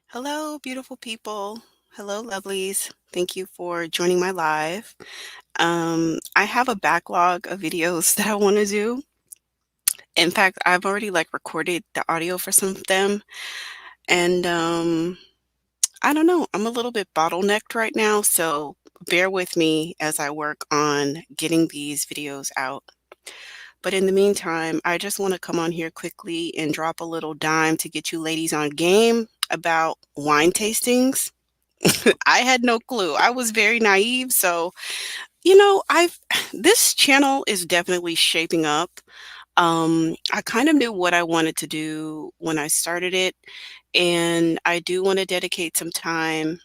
Hello, beautiful people. Hello, lovelies. Thank you for joining my live. I have a backlog of videos that I want to do. In fact, I've already recorded the audio for some of them, and I don't know. I'm a little bit bottlenecked right now, so bear with me as I work on getting these videos out. But in the meantime, I just want to come on here quickly and drop a little dime to get you ladies on game about wine tastings. I had no clue. I was very naive. So, I've this channel is definitely shaping up. I kind of knew what I wanted to do when I started it, and I do want to dedicate some time,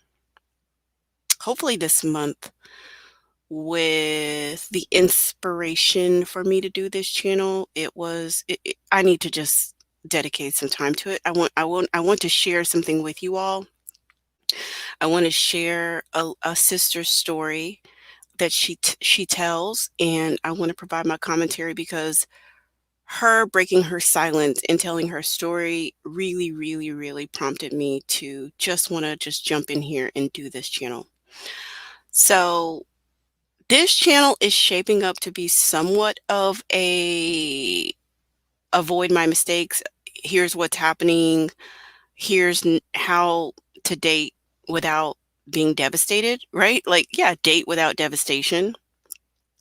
hopefully this month, with the inspiration for me to do this channel. I need to just dedicate some time to it. I want to share something with you all. I want to share a sister's story that she tells, and I want to provide my commentary because her breaking her silence and telling her story really, really, really prompted me to just want to just jump in here and do this channel. So this channel is shaping up to be somewhat of a avoid my mistakes. Here's what's happening. Here's how to date without being devastated, right? Date without devastation.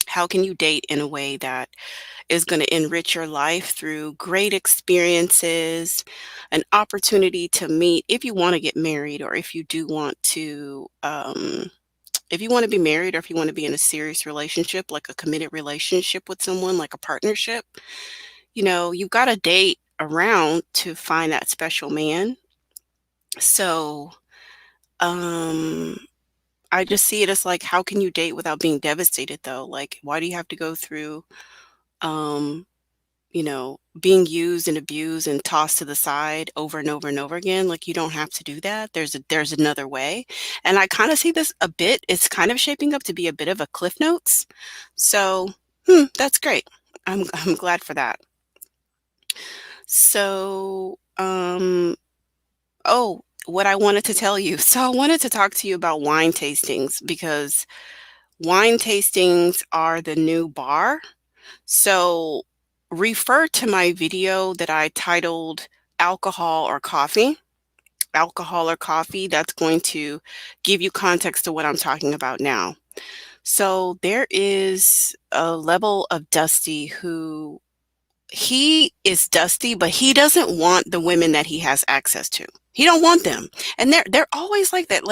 How can you date in a way that is going to enrich your life through great experiences, an opportunity to meet if you want to get married, or if you do want to, if you want to be married, or if you want to be in a serious relationship, like a committed relationship with someone, like a partnership. You've got to date around to find that special man. So, I just see it as how can you date without being devastated though? Why do you have to go through, um, being used and abused and tossed to the side over and over and over again? You don't have to do that. There's another way. And I kind of see this a bit, it's kind of shaping up to be a bit of a Cliff Notes. So, that's great. I'm glad for that. So, oh, what I wanted to tell you. So I wanted to talk to you about wine tastings because wine tastings are the new bar. So refer to my video that I titled Alcohol or Coffee. Alcohol or Coffee, that's going to give you context to what I'm talking about now. So there is a level of Dusty who he is Dusty, but he doesn't want the women that he has access to. He don't want them. And they're always like that.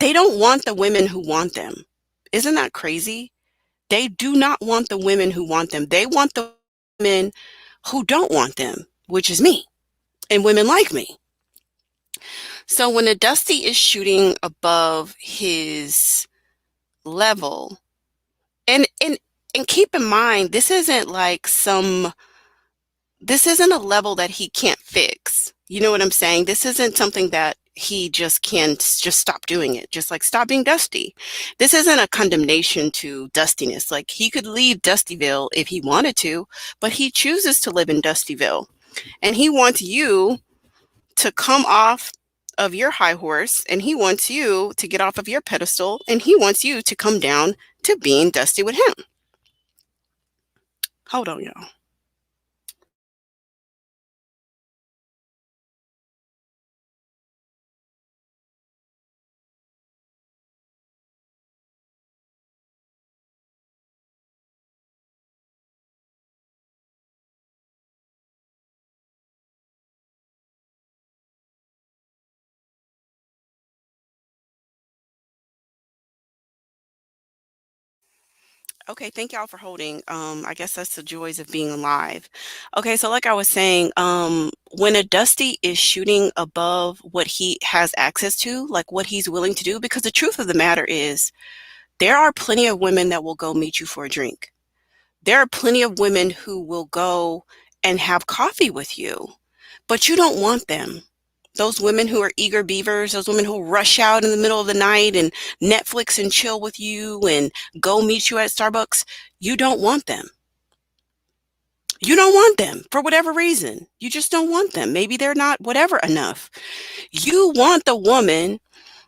They don't want the women who want them. Isn't that crazy? They do not want the women who want them. They want the women who don't want them, which is me and women like me. So when a Dusty is shooting above his level, and keep in mind, this isn't a level that he can't fix. You know what I'm saying? This isn't something that he just can just stop doing it. Just stop being Dusty. This isn't a condemnation to dustiness. He could leave Dustyville if he wanted to, but he chooses to live in Dustyville. And he wants you to come off of your high horse, and he wants you to get off of your pedestal, and he wants you to come down to being Dusty with him. Hold on, y'all. Okay, thank y'all for holding. I guess that's the joys of being alive. Okay, so like I was saying, when a Dusty is shooting above what he has access to, what he's willing to do, because the truth of the matter is, there are plenty of women that will go meet you for a drink. There are plenty of women who will go and have coffee with you, but you don't want them. Those women who are eager beavers, those women who rush out in the middle of the night and Netflix and chill with you and go meet you at Starbucks, you don't want them. You don't want them for whatever reason. You just don't want them. Maybe they're not whatever enough. You want the woman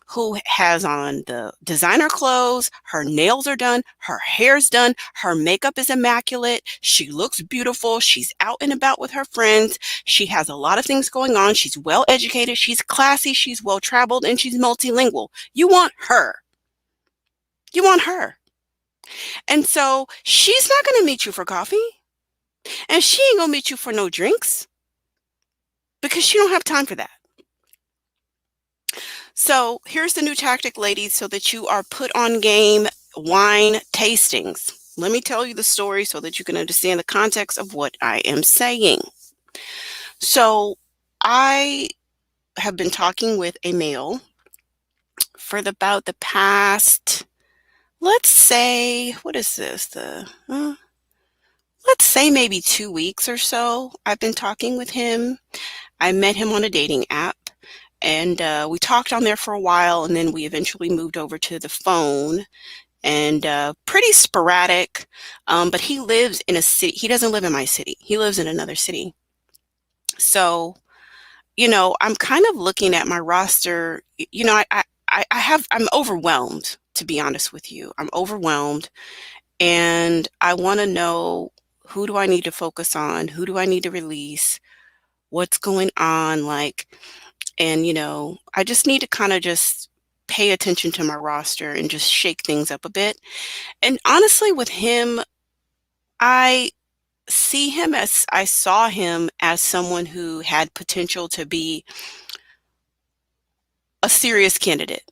who has on the designer clothes, her nails are done, her hair's done, her makeup is immaculate, she looks beautiful, she's out and about with her friends, she has a lot of things going on, she's well educated, she's classy, she's well traveled, and she's multilingual. You want her. You want her. And so she's not going to meet you for coffee, and she ain't going to meet you for no drinks because she don't have time for that. So here's the new tactic, ladies, so that you are put on game: wine tastings. Let me tell you the story so that you can understand the context of what I am saying. So I have been talking with a male for about the past, let's say, what is this? Let's say maybe 2 weeks or so. I've been talking with him. I met him on a dating app. And we talked on there for a while, and then we eventually moved over to the phone, and pretty sporadic. But he lives in a city. He doesn't live in my city. He lives in another city. So, I'm kind of looking at my roster. I'm overwhelmed, to be honest with you. I'm overwhelmed, and I want to know, who do I need to focus on? Who do I need to release? What's going on? And, I just need to kind of just pay attention to my roster and just shake things up a bit. And honestly, with him, I I saw him as someone who had potential to be a serious candidate.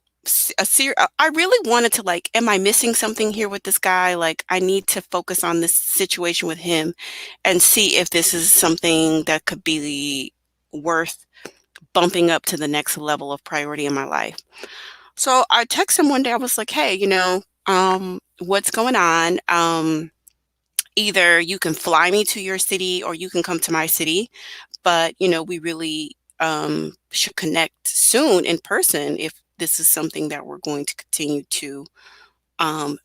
I really wanted to, am I missing something here with this guy? Like, I need to focus on this situation with him and see if this is something that could be worth bumping up to the next level of priority in my life. So I texted him one day. I was like, hey, what's going on? Either you can fly me to your city or you can come to my city. But, we really should connect soon in person if this is something that we're going to continue to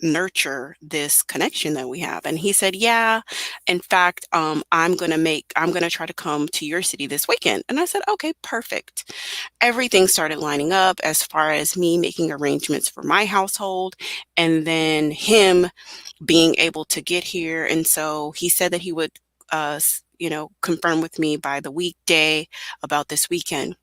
nurture this connection that we have. And he said, yeah, in fact, I'm going to try to come to your city this weekend. And I said, okay, perfect. Everything started lining up as far as me making arrangements for my household and then him being able to get here. And so he said that he would, confirm with me by the weekday about this weekend.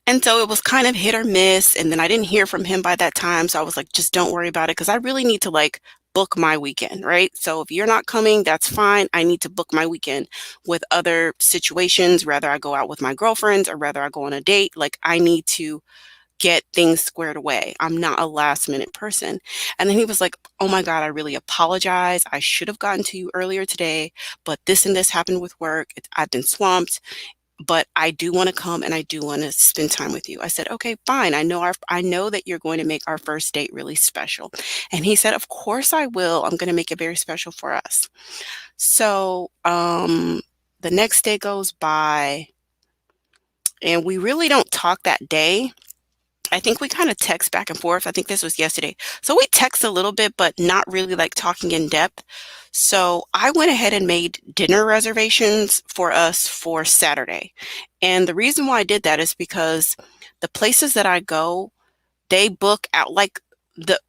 And so it was kind of hit or miss. And then I didn't hear from him by that time. So I was like, just don't worry about it, because I really need to book my weekend, right? So if you're not coming, that's fine. I need to book my weekend with other situations, whether I go out with my girlfriends or whether I go on a date. I need to get things squared away. I'm not a last minute person. And then he was like, oh my God, I really apologize. I should have gotten to you earlier today, but this and this happened with work. I've been swamped, but I do want to come and I do want to spend time with you. I said, okay, fine. I know that you're going to make our first date really special. And he said, of course I will. I'm going to make it very special for us. So, the next day goes by and we really don't talk that day. I think we kind of text back and forth. I think this was yesterday. So we text a little bit, but not really talking in depth. So I went ahead and made dinner reservations for us for Saturday. And the reason why I did that is because the places that I go, they book out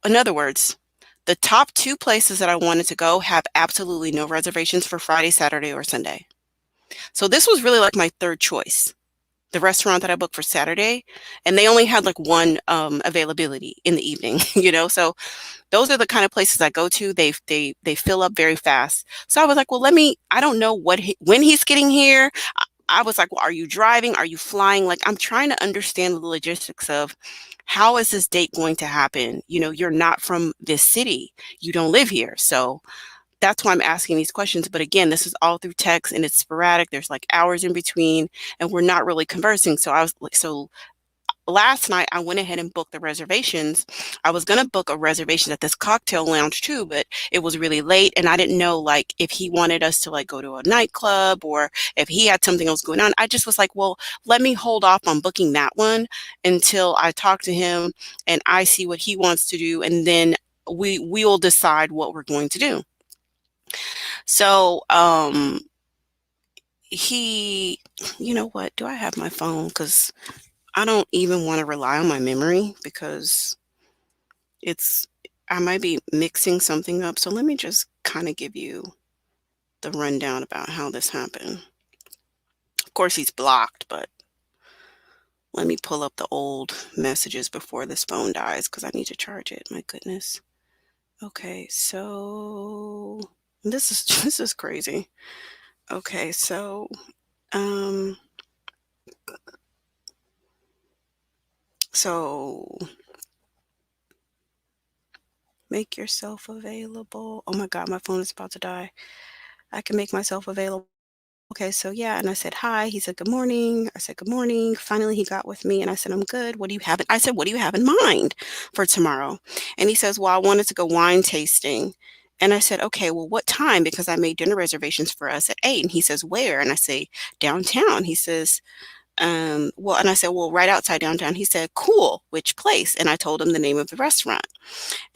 in other words, the top two places that I wanted to go have absolutely no reservations for Friday, Saturday, or Sunday. So this was really my third choice, the restaurant that I booked for Saturday, and they only had one availability in the evening, So those are the kind of places I go to. They fill up very fast. So I was like, well, I don't know when he's getting here. I was like, well, are you driving? Are you flying? I'm trying to understand the logistics of how is this date going to happen? You're not from this city. You don't live here. So that's why I'm asking these questions. But again, this is all through text and it's sporadic. There's hours in between and we're not really conversing. So last night I went ahead and booked the reservations. I was going to book a reservation at this cocktail lounge too, but it was really late and I didn't know if he wanted us to go to a nightclub or if he had something else going on. I just was like, well, let me hold off on booking that one until I talk to him and I see what he wants to do. And then we will decide what we're going to do. So, he, you know what? Do I have my phone? Because I don't even want to rely on my memory because it's, I might be mixing something up. So let me just kind of give you the rundown about how this happened. Of course, he's blocked, but let me pull up the old messages before this phone dies because I need to charge it. My goodness. Okay, so this is this is crazy. Okay, so um so make yourself available. Oh my God, my phone is about to die. I can make myself available. Okay, so yeah, and I said hi. He said good morning. I said good morning. Finally, he got with me, and I said I'm good. What do you have? I said, what do you have in mind for tomorrow? And he says, well, I wanted to go wine tasting. And I said, okay, well, what time? Because I made dinner reservations for us at 8. And he says, where? And I say, downtown. He says, well, and I said, well, right outside downtown. He said, cool. Which place? And I told him the name of the restaurant.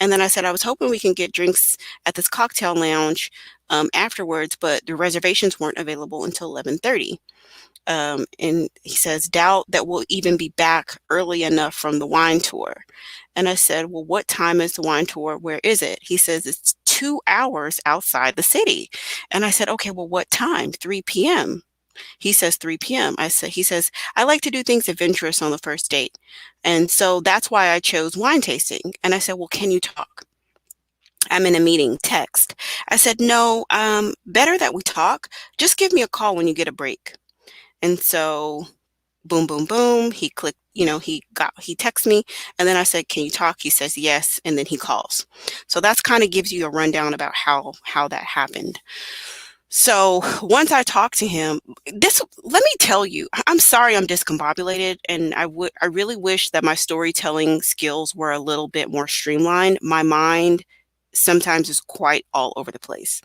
And then I said, I was hoping we can get drinks at this cocktail lounge afterwards, but the reservations weren't available until 11:30. And he says, doubt that we'll even be back early enough from the wine tour. And I said, well, what time is the wine tour? Where is it? He says, it's 2 hours outside the city. And I said, okay, well, what time? 3 p.m. He says 3 p.m. He says, I like to do things adventurous on the first date. And so that's why I chose wine tasting. And I said, well, can you talk? I'm in a meeting, text. I said, no, better that we talk. Just give me a call when you get a break. And so boom, boom, boom. He clicked, he texts me. And then I said, can you talk? He says, yes. And then he calls. So that's kind of gives you a rundown about how that happened. So once I talked to him, let me tell you, I'm sorry I'm discombobulated, and I really wish that my storytelling skills were a little bit more streamlined. My mind sometimes is quite all over the place.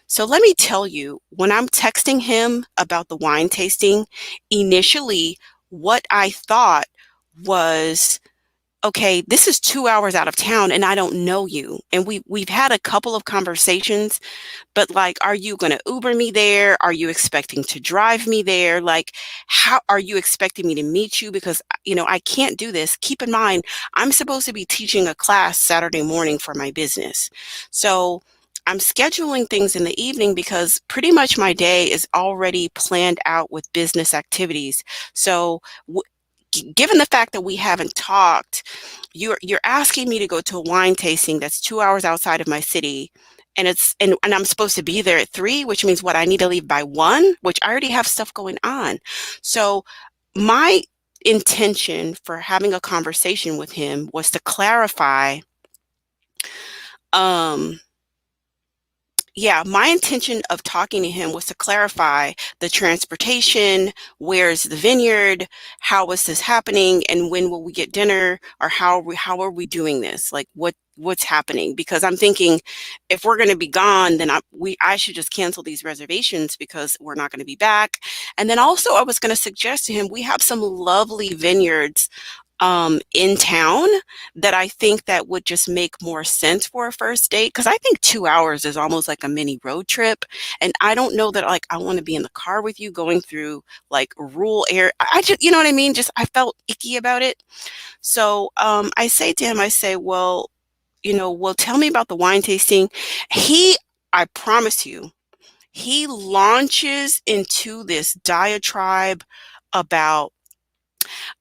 So let me tell you, when I'm texting him about the wine tasting, initially what I thought was, okay, this is 2 hours out of town and I don't know you. And we've had a couple of conversations, but like, are you going to Uber me there? Are you expecting to drive me there? Like, how are you expecting me to meet you? Because, I can't do this. Keep in mind, I'm supposed to be teaching a class Saturday morning for my business. So I'm scheduling things in the evening because pretty much my day is already planned out with business activities. So given the fact that we haven't talked, you're asking me to go to a wine tasting that's 2 hours outside of my city, and I'm supposed to be there at 3, which means what, I need to leave by 1, which I already have stuff going on. So my intention for having a conversation with him was to clarify, um yeah, my intention of talking to him was to clarify the transportation, where's the vineyard, how is this happening, and when will we get dinner, or how are we doing this? Like what's happening? Because I'm thinking if we're going to be gone, then I should just cancel these reservations because we're not going to be back. And then also I was going to suggest to him, we have some lovely vineyards in town that I think that would just make more sense for a first date. Because I think 2 hours is almost like a mini road trip. And I don't know that like I want to be in the car with you going through like rural area. I just, you know what I mean? Just I felt icky about it. So I say to him, I say, well, well, tell me about the wine tasting. I promise you, he launches into this diatribe about,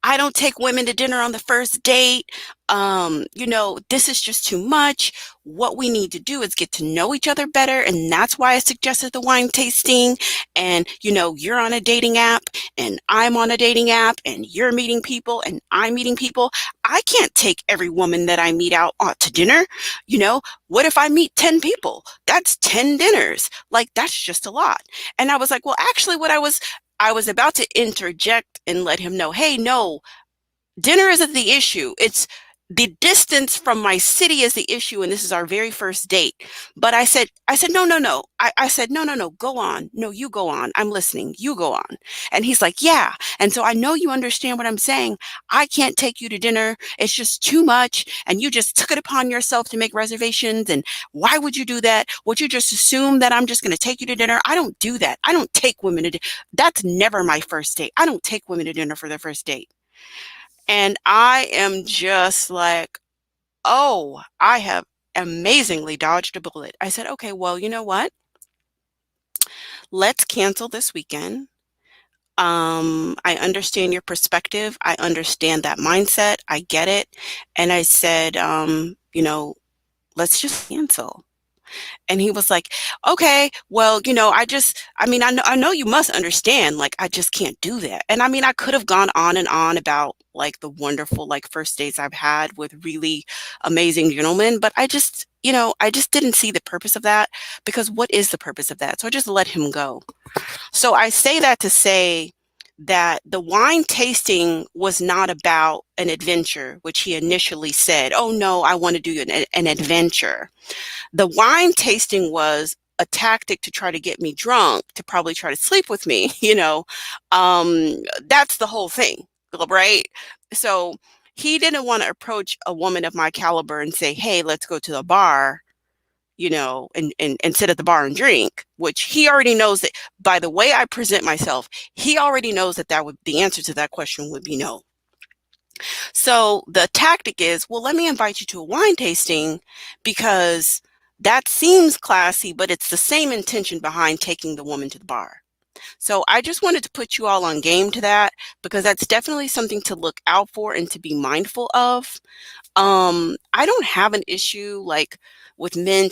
I don't take women to dinner on the first date. This is just too much. What we need to do is get to know each other better. And that's why I suggested the wine tasting. And, you're on a dating app and I'm on a dating app and you're meeting people and I'm meeting people. I can't take every woman that I meet out to dinner. What if I meet 10 people? That's 10 dinners. Like, that's just a lot. And I was like, well, actually I was about to interject and let him know, hey, no, dinner isn't the issue. the distance from my city is the issue, and this is our very first date. But I said, no, no, no. I said, no, no, no, go on. No, you go on. I'm listening. You go on. And he's like, yeah. And so I know you understand what I'm saying. I can't take you to dinner. It's just too much. And you just took it upon yourself to make reservations. And why would you do that? Would you just assume that I'm just going to take you to dinner? I don't do that. I don't take women to dinner. That's never my first date. I don't take women to dinner for their first date. And I am just like, oh, I have amazingly dodged a bullet. I said, okay, well, you know what? Let's cancel this weekend. I understand your perspective. I understand that mindset. I get it. And I said, let's just cancel. And he was like, okay, well, I know you must understand, like, I just can't do that. And I mean, I could have gone on and on about like the wonderful, like, first dates I've had with really amazing gentlemen, but I just didn't see the purpose of that, because what is the purpose of that? So I just let him go. So I say that to say that the wine tasting was not about an adventure, which he initially said, oh no, I want to do an adventure. The wine tasting was a tactic to try to get me drunk, to probably try to sleep with me, That's the whole thing, right? So he didn't want to approach a woman of my caliber and say, hey, let's go to the bar, and sit at the bar and drink, which he already knows that by the way I present myself, he already knows that the answer to that question would be no. So the tactic is, well, let me invite you to a wine tasting because that seems classy, but it's the same intention behind taking the woman to the bar. So I just wanted to put you all on game to that, because that's definitely something to look out for and to be mindful of. I don't have an issue like with men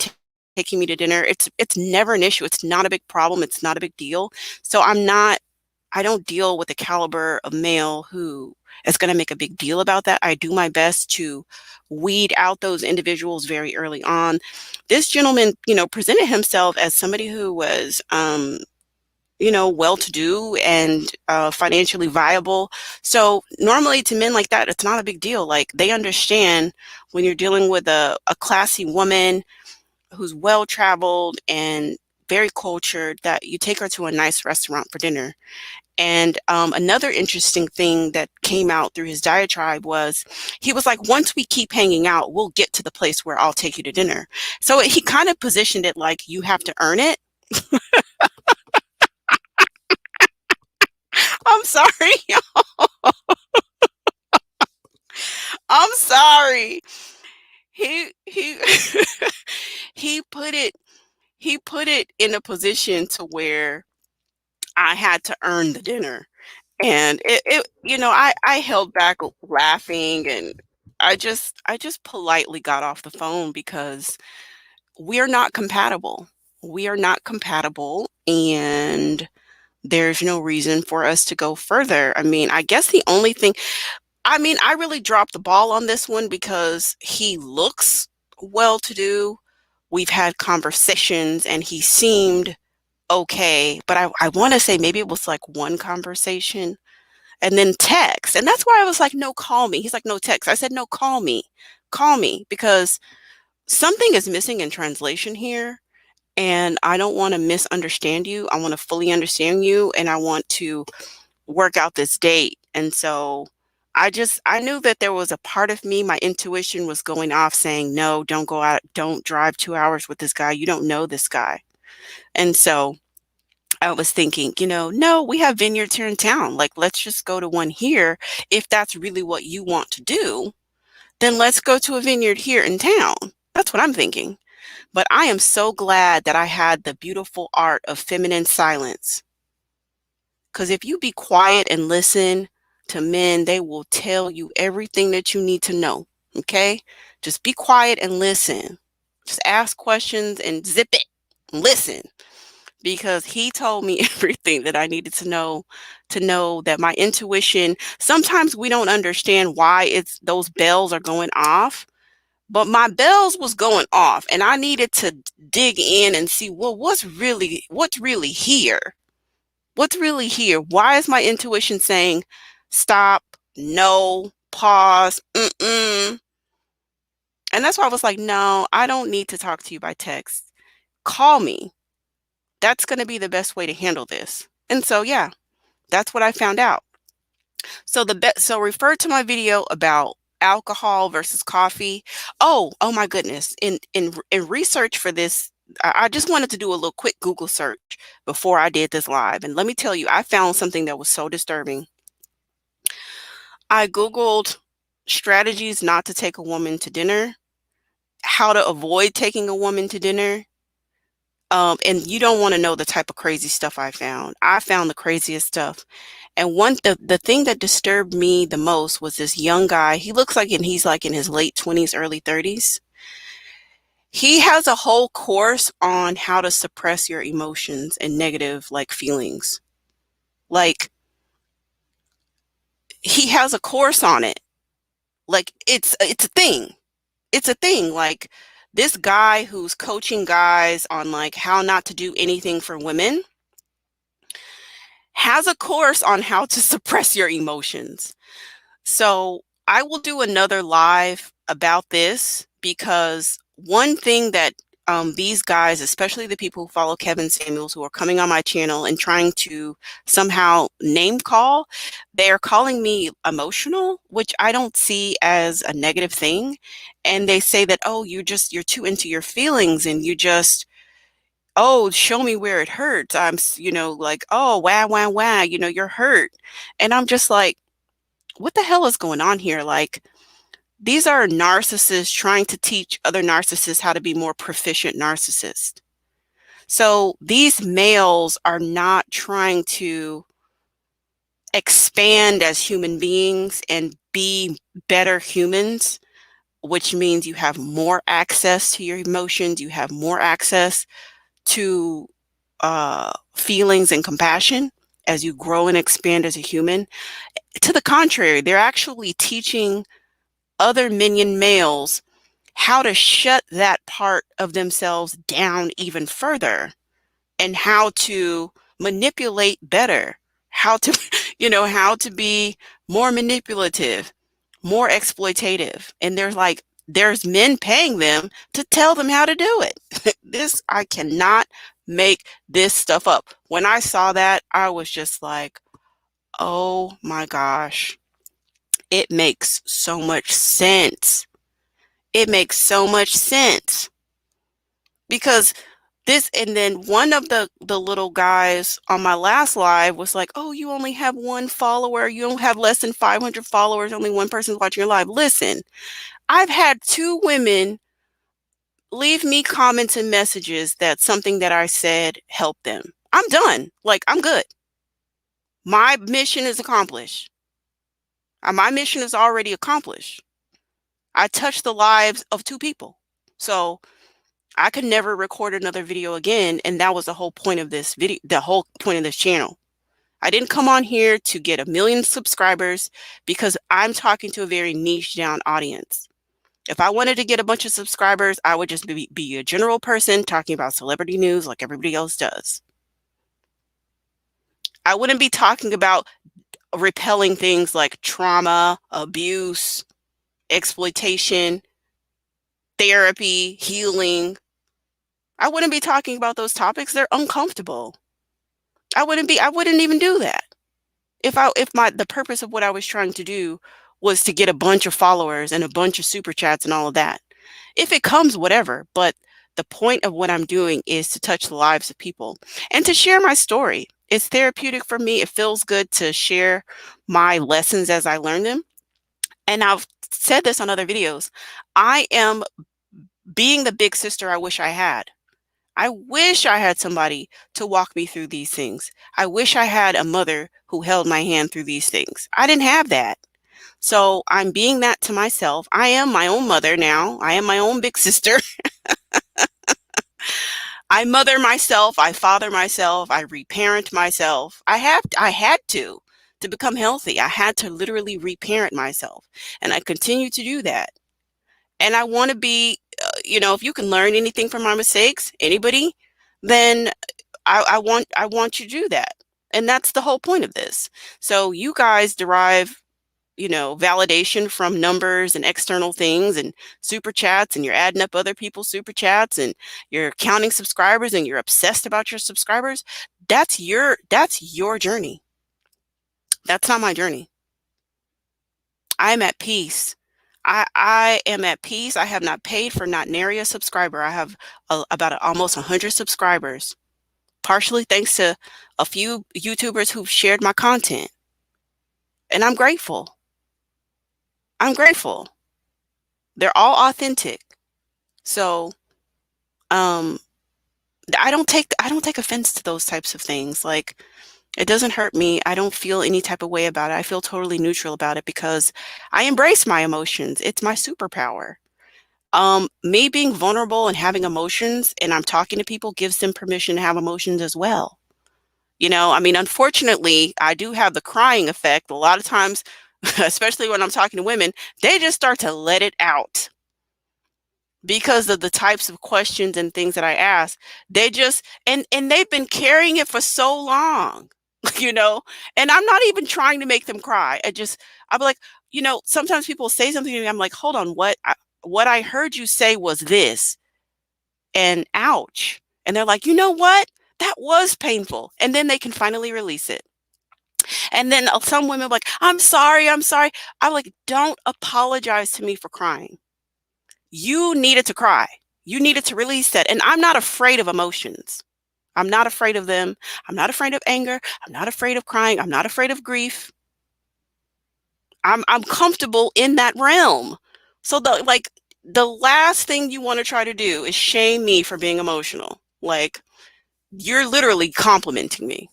taking me to dinner. It's never an issue. It's not a big problem. It's not a big deal. So I don't deal with the caliber of male who is going to make a big deal about that. I do my best to weed out those individuals very early on. This gentleman, presented himself as somebody who was, well-to-do and financially viable. So normally to men like that, it's not a big deal. Like, they understand when you're dealing with a classy woman who's well-traveled and very cultured, that you take her to a nice restaurant for dinner. And another interesting thing that came out through his diatribe was, he was like, once we keep hanging out, we'll get to the place where I'll take you to dinner. So he kind of positioned it like you have to earn it. I'm sorry. I'm sorry. He he put it he put it in a position to where I had to earn the dinner. And I held back laughing, and I just politely got off the phone, because we're not compatible. We are not compatible, and there's no reason for us to go further. I mean, I guess the only thing, I really dropped the ball on this one because he looks well to do. We've had conversations and he seemed okay, but I want to say maybe it was like one conversation and then text. And that's why I was like, no, call me. He's like, no, text. I said, no, call me. Call me, because something is missing in translation here. And I don't want to misunderstand you. I want to fully understand you, and I want to work out this date. And so I knew that there was a part of me, my intuition was going off saying, no, don't go out, don't drive 2 hours with this guy. You don't know this guy. And so I was thinking, no, we have vineyards here in town. Like, let's just go to one here. If that's really what you want to do, then let's go to a vineyard here in town. That's what I'm thinking. But I am so glad that I had the beautiful art of feminine silence. Because if you be quiet and listen to men, they will tell you everything that you need to know. Okay? Just be quiet and listen. Just ask questions and zip it. Listen. Because he told me everything that I needed to know that my intuition, sometimes we don't understand why those bells are going off, but my bells was going off, and I needed to dig in and see, well, what's really here? What's really here? Why is my intuition saying stop, no, pause, mm-mm? And that's why I was like, no, I don't need to talk to you by text. Call me. That's going to be the best way to handle this. And so, yeah, that's what I found out. So so refer to my video about alcohol versus coffee. Oh my goodness. In research for this, I just wanted to do a little quick Google search before I did this live. And let me tell you, I found something that was so disturbing. I Googled strategies not to take a woman to dinner, how to avoid taking a woman to dinner. And you don't want to know the type of crazy stuff I found. I found the craziest stuff. And the thing that disturbed me the most was this young guy. He looks like, and he's like in his late 20s, early 30s. He has a whole course on how to suppress your emotions and negative like feelings. Like, he has a course on it. Like, it's a thing. It's a thing. Like, this guy who's coaching guys on like how not to do anything for women has a course on how to suppress your emotions. So I will do another live about this, because one thing that these guys, especially the people who follow Kevin Samuels, who are coming on my channel and trying to somehow name call, they are calling me emotional, which I don't see as a negative thing. And they say that, oh, you're too into your feelings, and you just, oh, show me where it hurts. I'm, like, oh, wah, you're hurt. And I'm just like, what the hell is going on here? Like, these are narcissists trying to teach other narcissists how to be more proficient narcissists. So these males are not trying to expand as human beings and be better humans, which means you have more access to your emotions, you have more access to feelings and compassion as you grow and expand as a human. To the contrary, they're actually teaching other minion males how to shut that part of themselves down even further, and how to manipulate better, how to, how to be more manipulative, more exploitative. And there's men paying them to tell them how to do it. I cannot make this stuff up. When I saw that, I was just like, oh my gosh, it makes so much sense. It makes so much sense, because and then one of the little guys on my last live was like, oh, you only have one follower. You don't have less than 500 followers. Only one person's watching your live. Listen, I've had 2 women leave me comments and messages that something that I said helped them. I'm done. Like, I'm good. My mission is accomplished. My mission is already accomplished. I touched the lives of 2 people. So I could never record another video again. And that was the whole point of this video, the whole point of this channel. I didn't come on here to get 1 million subscribers, because I'm talking to a very niche down audience. If I wanted to get a bunch of subscribers, I would just be a general person talking about celebrity news like everybody else does. I wouldn't be talking about repelling things like trauma, abuse, exploitation, therapy, healing. I wouldn't be talking about those topics. They're uncomfortable. I wouldn't even do that. If the purpose of what I was trying to do was to get a bunch of followers and a bunch of super chats and all of that. If it comes, whatever. But the point of what I'm doing is to touch the lives of people and to share my story. It's therapeutic for me. It feels good to share my lessons as I learn them. And I've said this on other videos. I am being the big sister I wish I had. I wish I had somebody to walk me through these things. I wish I had a mother who held my hand through these things. I didn't have that. So I'm being that to myself. I am my own mother now. I am my own big sister. I mother myself. I father myself. I reparent myself. I had to become healthy. I had to literally reparent myself. And I continue to do that. And I want to be, if you can learn anything from my mistakes, anybody, then I want you to do that. And that's the whole point of this. So you guys derive validation from numbers and external things and super chats, and you're adding up other people's super chats, and you're counting subscribers, and you're obsessed about your subscribers, that's your journey. That's not my journey. I'm at peace. I am at peace. I have not paid for not nary a subscriber. I have about almost 100 subscribers, partially thanks to a few YouTubers who've shared my content. And I'm grateful. I'm grateful. They're all authentic. So, um, I don't take offense to those types of things. Like, it doesn't hurt me. I don't feel any type of way about it. I feel totally neutral about it because I embrace my emotions. It's my superpower. Me being vulnerable and having emotions, and I'm talking to people, gives them permission to have emotions as well. I mean, unfortunately, I do have the crying effect. A lot of times, especially when I'm talking to women, they just start to let it out because of the types of questions and things that I ask. They just and they've been carrying it for so long, you know, and I'm not even trying to make them cry. I'm like, sometimes people say something to me, I'm like, hold on, what I heard you say was this, and ouch. And they're like, you know what? That was painful. And then they can finally release it. And then some women are like, I'm sorry, I'm sorry. I'm like, don't apologize to me for crying. You needed to cry. You needed to release that. And I'm not afraid of emotions. I'm not afraid of them. I'm not afraid of anger. I'm not afraid of crying. I'm not afraid of grief. I'm comfortable in that realm. So the last thing you want to try to do is shame me for being emotional. Like, you're literally complimenting me.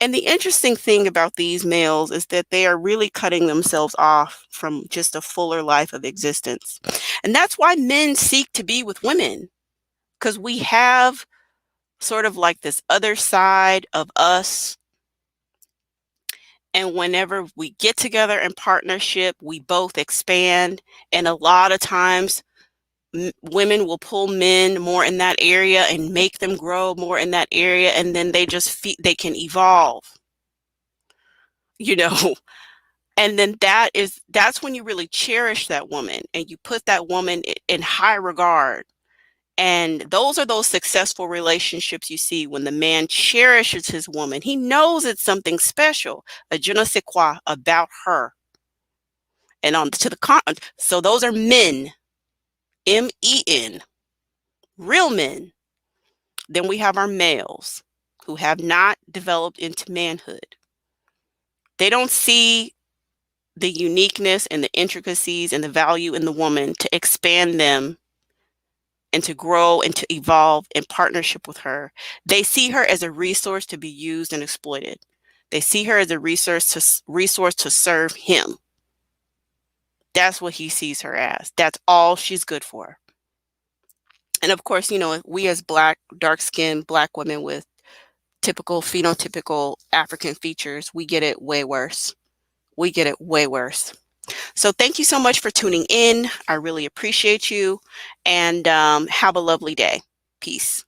And the interesting thing about these males is that they are really cutting themselves off from just a fuller life of existence. And that's why men seek to be with women, because we have sort of like this other side of us. And whenever we get together in partnership, we both expand. And a lot of times, women will pull men more in that area and make them grow more in that area. And then they they can evolve, you know. And then that's when you really cherish that woman and you put that woman in high regard. And those are those successful relationships you see when the man cherishes his woman. He knows it's something special, a je ne sais quoi about her. And so those are men, men, real men. Then we have our males who have not developed into manhood. They don't see the uniqueness and the intricacies and the value in the woman to expand them and to grow and to evolve in partnership with her. They see her as a resource to be used and exploited. They see her as a resource to serve him. That's what he sees her as. That's all she's good for. And of course, we as Black, dark-skinned Black women with typical phenotypical African features, we get it way worse. We get it way worse. So thank you so much for tuning in. I really appreciate you, and have a lovely day. Peace.